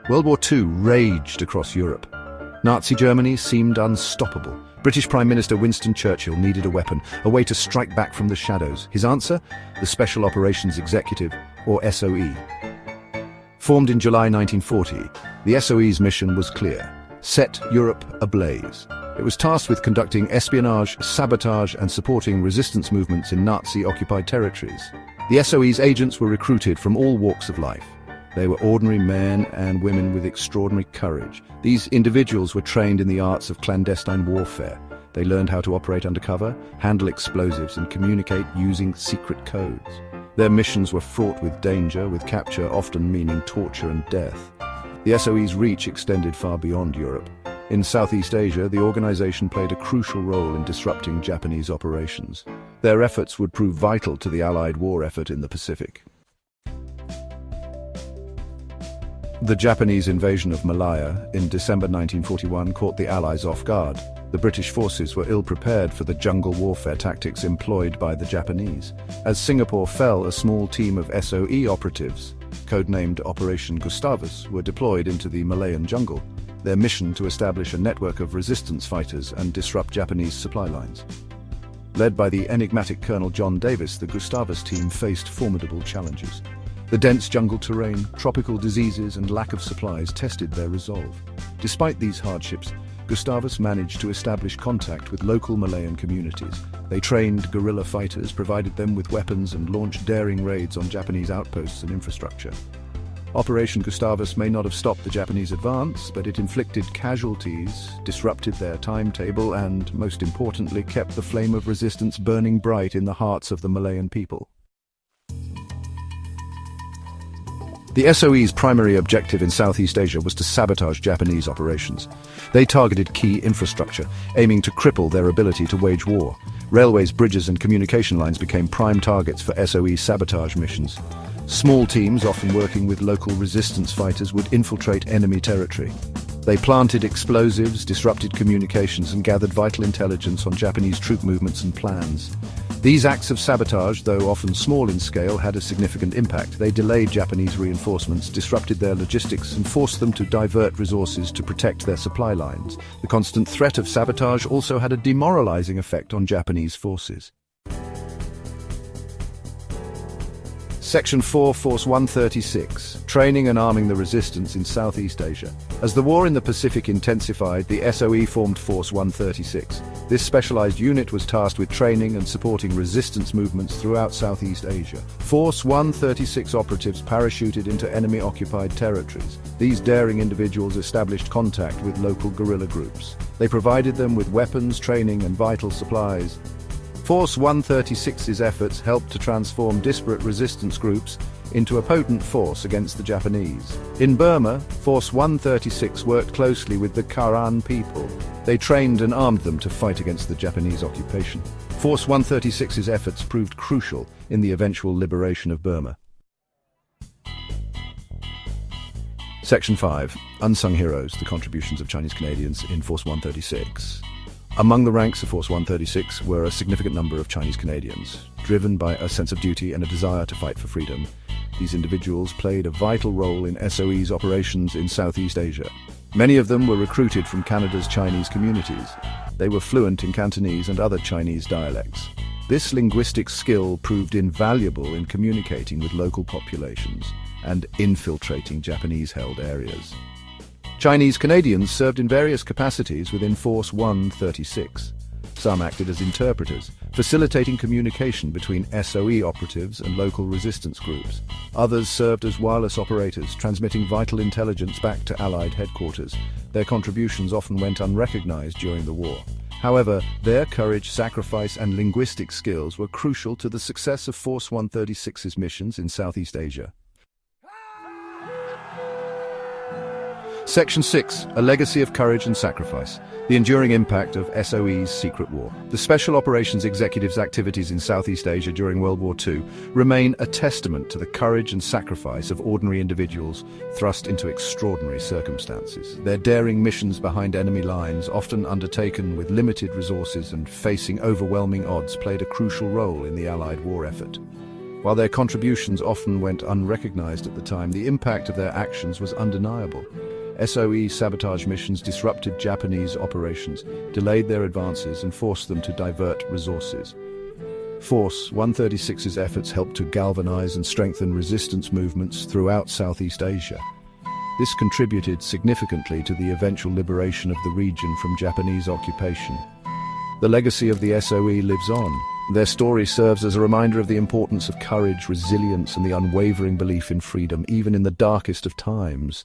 World War II raged across Europe. Nazi Germany seemed unstoppable. British Prime Minister Winston Churchill needed a weapon, a way to strike back from the shadows. His answer? The Special Operations Executive, or SOE. Formed in July 1940, the SOE's mission was clear: set Europe ablaze. It was tasked with conducting espionage, sabotage, and supporting resistance movements in Nazi-occupied territories. The SOE's agents were recruited from all walks of life. They were ordinary men and women with extraordinary courage. These individuals were trained in the arts of clandestine warfare. They learned how to operate undercover, handle explosives, and communicate using secret codes. Their missions were fraught with danger, with capture often meaning torture and death. The SOE's reach extended far beyond Europe. In Southeast Asia, the organization played a crucial role in disrupting Japanese operations. Their efforts would prove vital to the Allied war effort in the Pacific. The Japanese invasion of Malaya in December 1941 caught the Allies off guard. The British forces were ill-prepared for the jungle warfare tactics employed by the Japanese. As Singapore fell, a small team of SOE operatives, codenamed Operation Gustavus, were deployed into the Malayan jungle, their mission to establish a network of resistance fighters and disrupt Japanese supply lines. Led by the enigmatic Colonel John Davis, the Gustavus team faced formidable challenges. The dense jungle terrain, tropical diseases, and lack of supplies tested their resolve. Despite these hardships, Gustavus managed to establish contact with local Malayan communities. They trained guerrilla fighters, provided them with weapons, and launched daring raids on Japanese outposts and infrastructure. Operation Gustavus may not have stopped the Japanese advance, but it inflicted casualties, disrupted their timetable, and, most importantly, kept the flame of resistance burning bright in the hearts of the Malayan people. The SOE's primary objective in Southeast Asia was to sabotage Japanese operations. They targeted key infrastructure, aiming to cripple their ability to wage war. Railways, bridges, and communication lines became prime targets for SOE sabotage missions. Small teams, often working with local resistance fighters, would infiltrate enemy territory. They planted explosives, disrupted communications, and gathered vital intelligence on Japanese troop movements and plans. These acts of sabotage, though often small in scale, had a significant impact. They delayed Japanese reinforcements, disrupted their logistics, and forced them to divert resources to protect their supply lines. The constant threat of sabotage also had a demoralizing effect on Japanese forces. Section 4, Force 136, Training and Arming the Resistance in Southeast Asia. As the war in the Pacific intensified, the SOE formed Force 136. This specialized unit was tasked with training and supporting resistance movements throughout Southeast Asia. Force 136 operatives parachuted into enemy-occupied territories. These daring individuals established contact with local guerrilla groups. They provided them with weapons, training, and vital supplies. Force 136's efforts helped to transform disparate resistance groups into a potent force against the Japanese. In Burma, Force 136 worked closely with the Karen people. They trained and armed them to fight against the Japanese occupation. Force 136's efforts proved crucial in the eventual liberation of Burma. Section 5. Unsung Heroes, the contributions of Chinese Canadians in Force 136. Among the ranks of Force 136 were a significant number of Chinese Canadians. Driven by a sense of duty and a desire to fight for freedom, these individuals played a vital role in SOE's operations in Southeast Asia. Many of them were recruited from Canada's Chinese communities. They were fluent in Cantonese and other Chinese dialects. This linguistic skill proved invaluable in communicating with local populations and infiltrating Japanese-held areas. Chinese Canadians served in various capacities within Force 136. Some acted as interpreters, facilitating communication between SOE operatives and local resistance groups. Others served as wireless operators, transmitting vital intelligence back to Allied headquarters. Their contributions often went unrecognized during the war. However, their courage, sacrifice, and linguistic skills were crucial to the success of Force 136's missions in Southeast Asia. Section 6. A Legacy of Courage and Sacrifice. The enduring impact of SOE's secret war. The Special Operations Executive's activities in Southeast Asia during World War II remain a testament to the courage and sacrifice of ordinary individuals thrust into extraordinary circumstances. Their daring missions behind enemy lines, often undertaken with limited resources and facing overwhelming odds, played a crucial role in the Allied war effort. While their contributions often went unrecognized at the time, the impact of their actions was undeniable. SOE sabotage missions disrupted Japanese operations, delayed their advances, and forced them to divert resources. Force 136's efforts helped to galvanize and strengthen resistance movements throughout Southeast Asia. This contributed significantly to the eventual liberation of the region from Japanese occupation. The legacy of the SOE lives on. Their story serves as a reminder of the importance of courage, resilience, and the unwavering belief in freedom, even in the darkest of times.